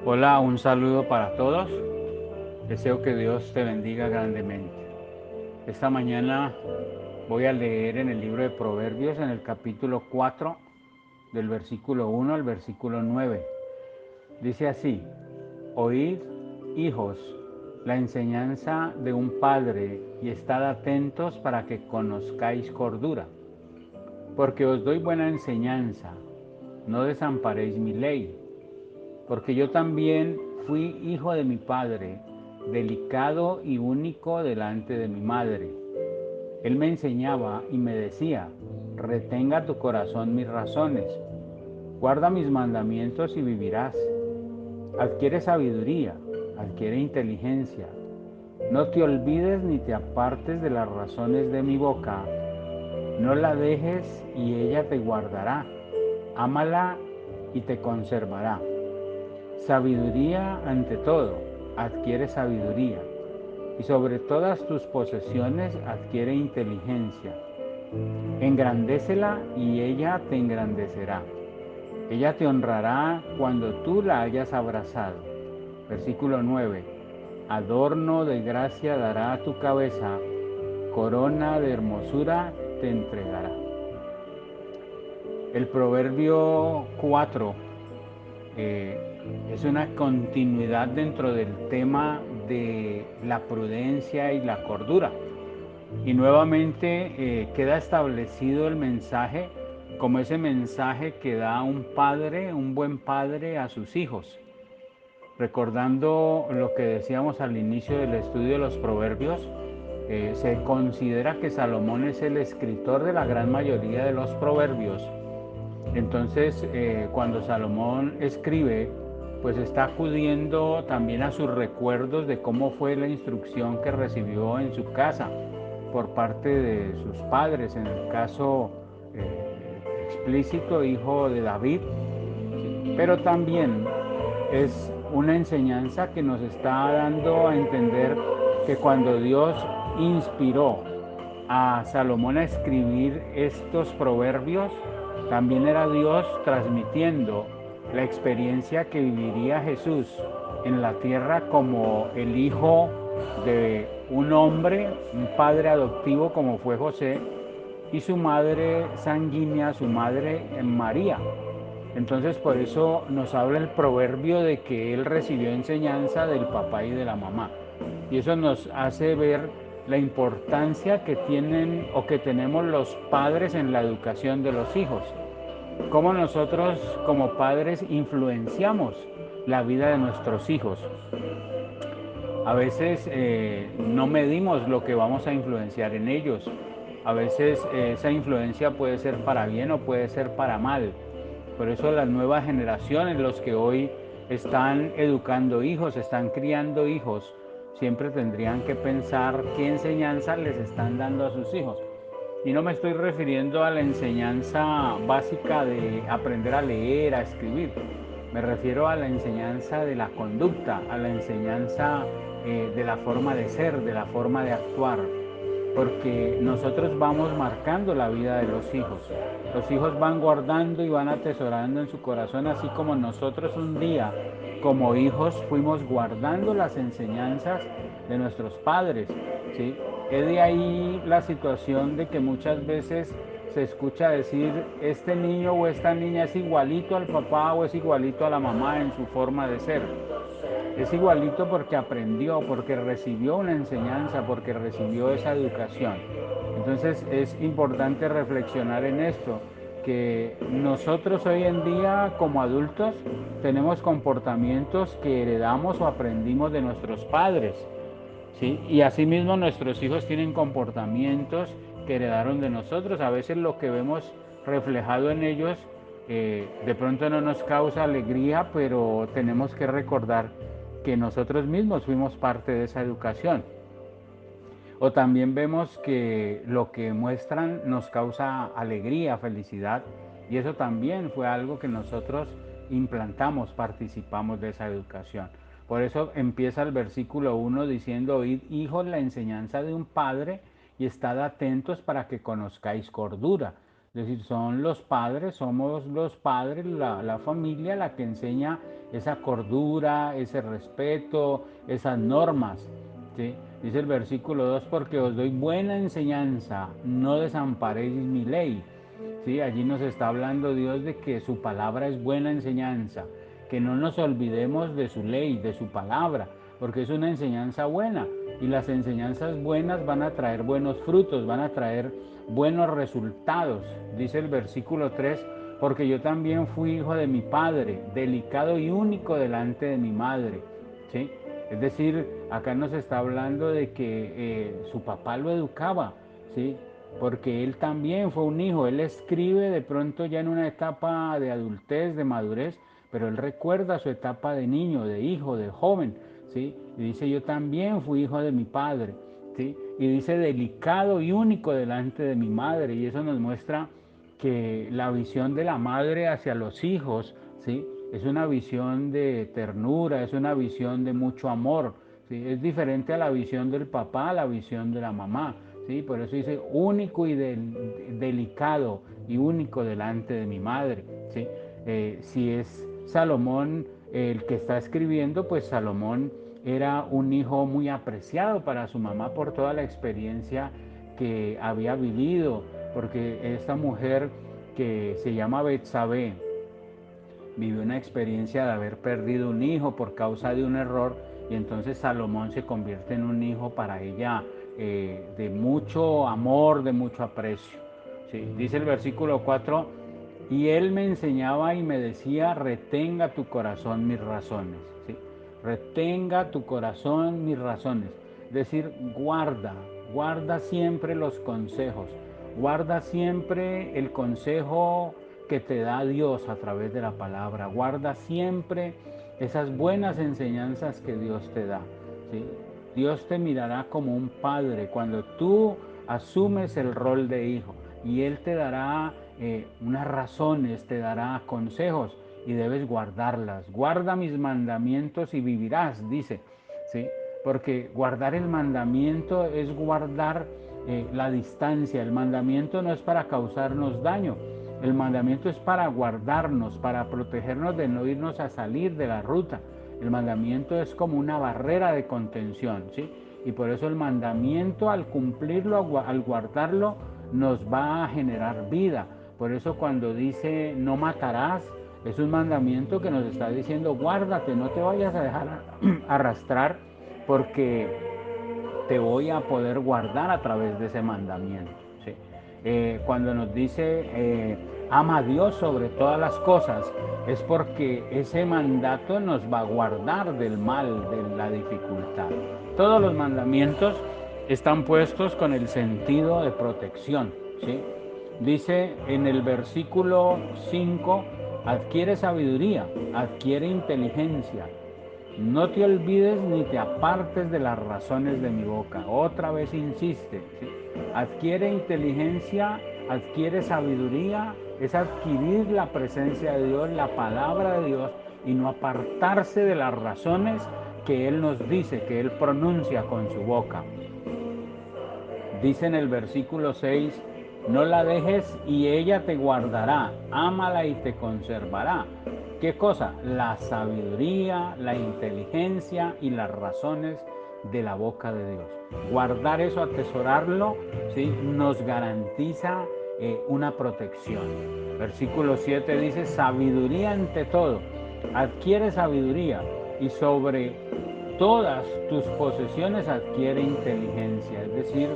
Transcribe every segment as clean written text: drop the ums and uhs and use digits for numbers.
Hola, un saludo para todos. Deseo que Dios te bendiga grandemente. Esta mañana voy a leer en el libro de Proverbios, en el capítulo 4, del versículo 1 al versículo 9. Dice así: Oíd, hijos, la enseñanza de un padre y estad atentos para que conozcáis cordura. Porque os doy buena enseñanza, no desamparéis mi ley. Porque yo también fui hijo de mi padre, delicado y único delante de mi madre. Él me enseñaba y me decía: retenga tu corazón mis razones, guarda mis mandamientos y vivirás. Adquiere sabiduría, adquiere inteligencia. No te olvides ni te apartes de las razones de mi boca. No la dejes y ella te guardará. Ámala y te conservará. Sabiduría ante todo, adquiere sabiduría, y sobre todas tus posesiones adquiere inteligencia. Engrandécela y ella te engrandecerá. Ella te honrará cuando tú la hayas abrazado. Versículo 9. Adorno de gracia dará a tu cabeza, corona de hermosura te entregará. El proverbio 4 es una continuidad dentro del tema de la prudencia y la cordura. Y nuevamente queda establecido el mensaje como ese mensaje que da un padre, un buen padre a sus hijos. Recordando lo que decíamos al inicio del estudio de los proverbios, se considera que Salomón es el escritor de la gran mayoría de los proverbios. Entonces, cuando Salomón escribe, pues está acudiendo también a sus recuerdos de cómo fue la instrucción que recibió en su casa por parte de sus padres, en el caso explícito, hijo de David, ¿sí? Pero también es una enseñanza que nos está dando a entender que cuando Dios inspiró a Salomón a escribir estos proverbios, también era Dios transmitiendo la experiencia que viviría Jesús en la tierra como el hijo de un hombre, un padre adoptivo como fue José, y su madre sanguínea, su madre María. Entonces por eso nos habla el proverbio de que él recibió enseñanza del papá y de la mamá. Y eso nos hace ver la importancia que tienen o que tenemos los padres en la educación de los hijos. Cómo nosotros como padres influenciamos la vida de nuestros hijos. A veces no medimos lo que vamos a influenciar en ellos. A veces esa influencia puede ser para bien o puede ser para mal. Por eso las nuevas generaciones, los que hoy están educando hijos, están criando hijos, siempre tendrían que pensar qué enseñanza les están dando a sus hijos. Y no me estoy refiriendo a la enseñanza básica de aprender a leer, a escribir. Me refiero a la enseñanza de la conducta, a la enseñanza de la forma de ser, de la forma de actuar, porque nosotros vamos marcando la vida de los hijos. Los hijos van guardando y van atesorando en su corazón, así como nosotros un día, como hijos, fuimos guardando las enseñanzas de nuestros padres, ¿sí? Es de ahí la situación de que muchas veces se escucha decir, este niño o esta niña es igualito al papá o es igualito a la mamá en su forma de ser. Es igualito porque aprendió, porque recibió una enseñanza, porque recibió esa educación. Entonces es importante reflexionar en esto, que nosotros hoy en día como adultos tenemos comportamientos que heredamos o aprendimos de nuestros padres, ¿sí? Y asimismo nuestros hijos tienen comportamientos que heredaron de nosotros. A veces lo que vemos reflejado en ellos de pronto no nos causa alegría, pero tenemos que recordar que nosotros mismos fuimos parte de esa educación. O también vemos que lo que muestran nos causa alegría, felicidad, y eso también fue algo que nosotros implantamos, participamos de esa educación. Por eso empieza el versículo 1 diciendo: oíd, hijos, la enseñanza de un padre y estad atentos para que conozcáis cordura. Es decir, son los padres, somos los padres, la familia, la que enseña esa cordura, ese respeto, esas normas. ¿Sí? Dice el versículo 2, porque os doy buena enseñanza, no desamparéis mi ley. ¿Sí? Allí nos está hablando Dios de que su palabra es buena enseñanza, que no nos olvidemos de su ley, de su palabra, porque es una enseñanza buena y las enseñanzas buenas van a traer buenos frutos, van a traer buenos resultados. Dice el versículo 3, porque yo también fui hijo de mi padre, delicado y único delante de mi madre. ¿Sí? Es decir, acá nos está hablando de que su papá lo educaba, ¿sí? Porque él también fue un hijo, él escribe de pronto ya en una etapa de adultez, de madurez, pero él recuerda su etapa de niño, de hijo, de joven, ¿sí? Y dice, yo también fui hijo de mi padre, ¿sí? Y dice, delicado y único delante de mi madre, y eso nos muestra que la visión de la madre hacia los hijos, ¿sí? Es una visión de ternura, es una visión de mucho amor, ¿sí? Es diferente a la visión del papá, a la visión de la mamá, ¿sí? Por eso dice único y delicado y único delante de mi madre, ¿sí? Si es Salomón el que está escribiendo, pues Salomón era un hijo muy apreciado para su mamá por toda la experiencia que había vivido, porque esta mujer que se llama Betsabé vivió una experiencia de haber perdido un hijo por causa de un error y entonces Salomón se convierte en un hijo para ella de mucho amor, de mucho aprecio. ¿Sí? Dice el versículo 4, y él me enseñaba y me decía, retenga tu corazón mis razones. ¿Sí? Retenga tu corazón mis razones. Es decir, guarda siempre los consejos, guarda siempre el consejo que te da Dios a través de la palabra. Guarda siempre esas buenas enseñanzas que Dios te da. ¿Sí? Dios te mirará como un padre cuando tú asumes el rol de hijo y Él te dará unas razones, te dará consejos y debes guardarlas. Guarda mis mandamientos y vivirás, dice. ¿Sí? Porque guardar el mandamiento es guardar la distancia. El mandamiento no es para causarnos daño. El mandamiento es para guardarnos, para protegernos de no irnos a salir de la ruta. El mandamiento es como una barrera de contención, ¿sí? Y por eso el mandamiento, al cumplirlo, al guardarlo, nos va a generar vida. Por eso cuando dice no matarás, es un mandamiento que nos está diciendo guárdate, no te vayas a dejar arrastrar porque te voy a poder guardar a través de ese mandamiento. ¿Sí? Cuando nos dice ama a Dios sobre todas las cosas, es porque ese mandato nos va a guardar del mal, de la dificultad. Todos los mandamientos están puestos con el sentido de protección. ¿Sí? Dice en el versículo 5, adquiere sabiduría, adquiere inteligencia, no te olvides ni te apartes de las razones de mi boca. Otra vez insiste. ¿Sí? Adquiere inteligencia, adquiere sabiduría, es adquirir la presencia de Dios, la palabra de Dios y no apartarse de las razones que Él nos dice, que Él pronuncia con su boca. Dice en el versículo 6, no la dejes y ella te guardará, ámala y te conservará. ¿Qué cosa? La sabiduría, la inteligencia y las razones de la boca de Dios. Guardar eso, atesorarlo, ¿sí? Nos garantiza una protección. Versículo 7 dice, sabiduría ante todo. Adquiere sabiduría y sobre todas tus posesiones adquiere inteligencia. Es decir,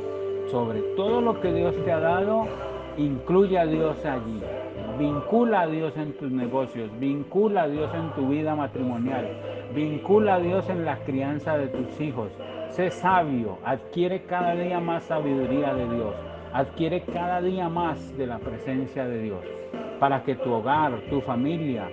sobre todo lo que Dios te ha dado, incluye a Dios allí. Vincula a Dios en tus negocios, vincula a Dios en tu vida matrimonial, vincula a Dios en la crianza de tus hijos. Sé sabio, adquiere cada día más sabiduría de Dios, adquiere cada día más de la presencia de Dios, para que tu hogar, tu familia,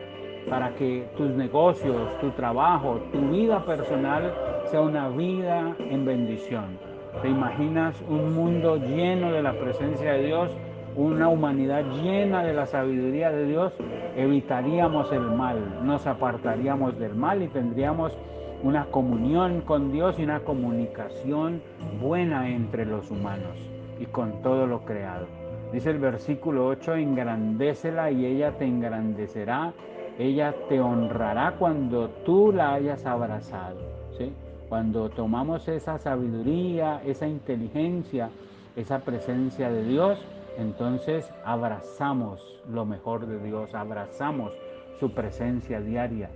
para que tus negocios, tu trabajo, tu vida personal sea una vida en bendición. ¿Te imaginas un mundo lleno de la presencia de Dios? Una humanidad llena de la sabiduría de Dios, evitaríamos el mal, nos apartaríamos del mal y tendríamos una comunión con Dios y una comunicación buena entre los humanos y con todo lo creado. Dice el versículo 8, engrandécela y ella te engrandecerá, ella te honrará cuando tú la hayas abrazado. ¿Sí? Cuando tomamos esa sabiduría, esa inteligencia, esa presencia de Dios, entonces abrazamos lo mejor de Dios, abrazamos su presencia diaria.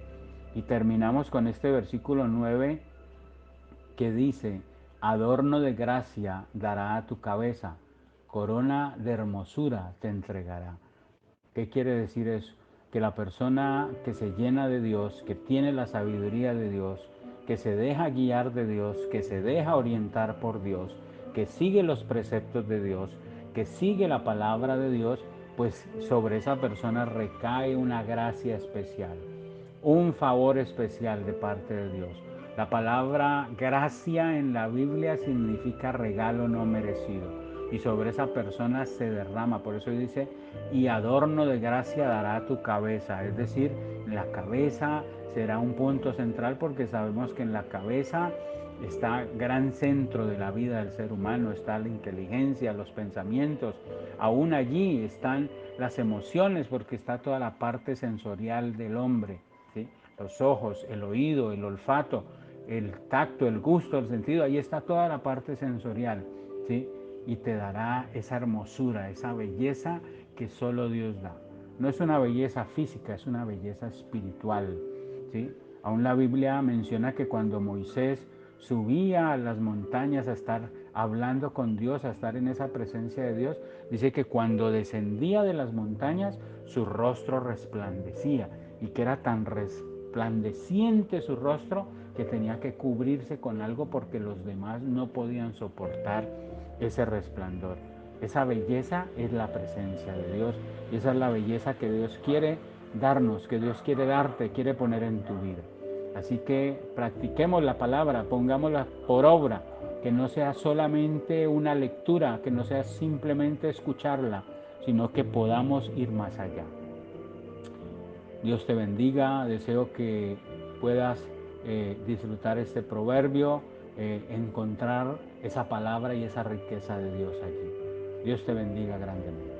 Y terminamos con este versículo 9 que dice, adorno de gracia dará a tu cabeza, corona de hermosura te entregará. ¿Qué quiere decir eso? Que la persona que se llena de Dios, que tiene la sabiduría de Dios, que se deja guiar de Dios, que se deja orientar por Dios, que sigue los preceptos de Dios, que sigue la palabra de Dios, pues sobre esa persona recae una gracia especial, un favor especial de parte de Dios. La palabra gracia en la Biblia significa regalo no merecido y sobre esa persona se derrama. Por eso dice, y adorno de gracia dará a tu cabeza. Es decir, la cabeza será un punto central porque sabemos que en la cabeza está gran centro de la vida del ser humano, está la inteligencia, los pensamientos, aún allí están las emociones porque está toda la parte sensorial del hombre, ¿sí? Los ojos, el oído, el olfato, el tacto, el gusto, el sentido, ahí está toda la parte sensorial, ¿sí? Y te dará esa hermosura, esa belleza que solo Dios da. No es una belleza física, es una belleza espiritual, ¿sí? Aún la Biblia menciona que cuando Moisés subía a las montañas a estar hablando con Dios, a estar en esa presencia de Dios, dice que cuando descendía de las montañas, su rostro resplandecía y que era tan resplandeciente su rostro que tenía que cubrirse con algo porque los demás no podían soportar ese resplandor. Esa belleza es la presencia de Dios y esa es la belleza que Dios quiere darnos, que Dios quiere darte, quiere poner en tu vida. Así que practiquemos la palabra, pongámosla por obra, que no sea solamente una lectura, que no sea simplemente escucharla, sino que podamos ir más allá. Dios te bendiga, deseo que puedas disfrutar este proverbio, encontrar esa palabra y esa riqueza de Dios allí. Dios te bendiga grandemente.